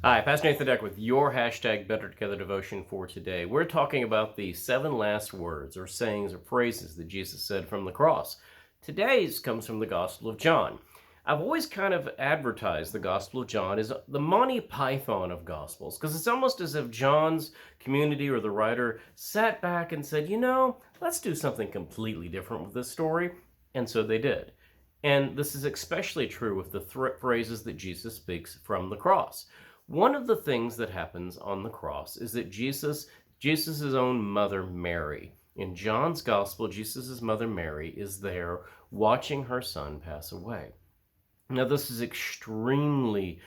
Hi, Pastor Nathan Deck with your hashtag Better Together devotion for today. We're talking about the 7 last words or sayings or phrases that Jesus said from the cross. Today's comes from the Gospel of John. I've always kind of advertised the Gospel of John as the Monty Python of Gospels because it's almost as if John's community or the writer sat back and said, let's do something completely different with this story. And so they did. And this is especially true with the phrases that Jesus speaks from the cross. One of the things that happens on the cross is that Jesus' own mother Mary, in John's gospel, Jesus' mother Mary is there watching her son pass away. Now, this is extremely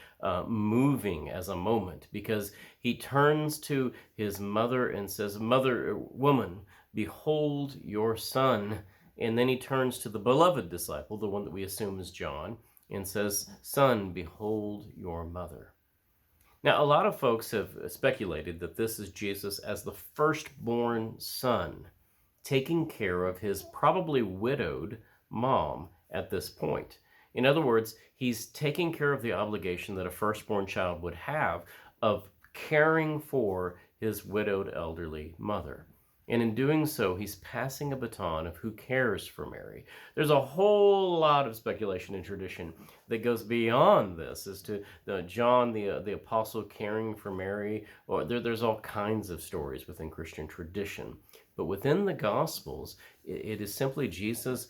moving as a moment because he turns to his mother and says, "Mother, woman, behold your son." And then he turns to the beloved disciple, the one that we assume is John, and says, "Son, behold your mother." Now, a lot of folks have speculated that this is Jesus as the firstborn son, taking care of his probably widowed mom at this point. In other words, he's taking care of the obligation that a firstborn child would have of caring for his widowed elderly mother. And in doing so, he's passing a baton of who cares for Mary. There's a whole lot of speculation and tradition that goes beyond this as to John the apostle caring for Mary, or there's all kinds of stories within Christian tradition. But within the Gospels, it is simply Jesus,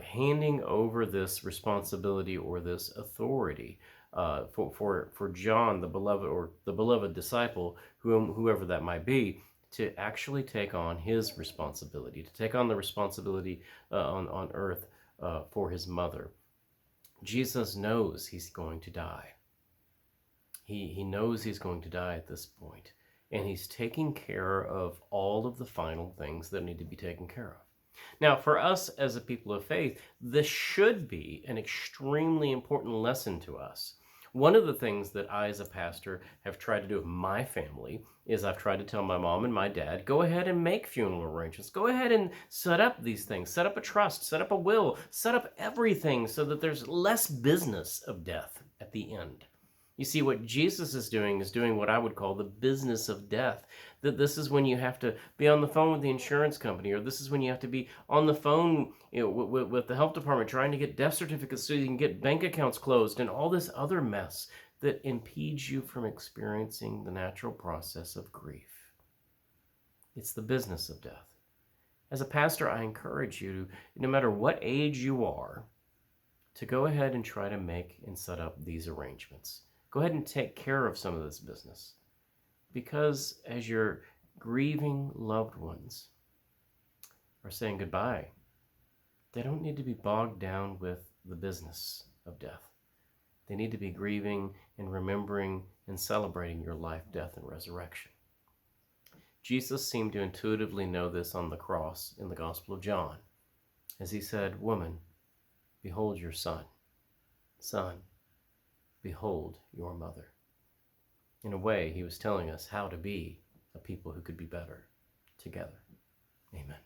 handing over this responsibility or this authority for John, the beloved or the beloved disciple, whoever that might be, to actually take on his responsibility, to take on the responsibility on earth for his mother. Jesus knows he's going to die. He knows he's going to die at this point, and he's taking care of all of the final things that need to be taken care of. Now, for us as a people of faith, this should be an extremely important lesson to us. One of the things that I, as a pastor, have tried to do with my family is I've tried to tell my mom and my dad, go ahead and make funeral arrangements. Go ahead and set up these things. Set up a trust, set up a will, set up everything so that there's less business of death at the end. You see, what Jesus is doing what I would call the business of death. That this is when you have to be on the phone with the insurance company, or this is when you have to be on the phone with the health department trying to get death certificates so you can get bank accounts closed and all this other mess that impedes you from experiencing the natural process of grief. It's the business of death. As a pastor, I encourage you, no matter what age you are, to go ahead and try to make and set up these arrangements. Go ahead and take care of some of this business. Because as your grieving loved ones are saying goodbye, they don't need to be bogged down with the business of death. They need to be grieving and remembering and celebrating your life, death, and resurrection. Jesus seemed to intuitively know this on the cross in the Gospel of John, as he said, "Woman, behold your son. Son, behold your mother." In a way, he was telling us how to be a people who could be better together. Amen.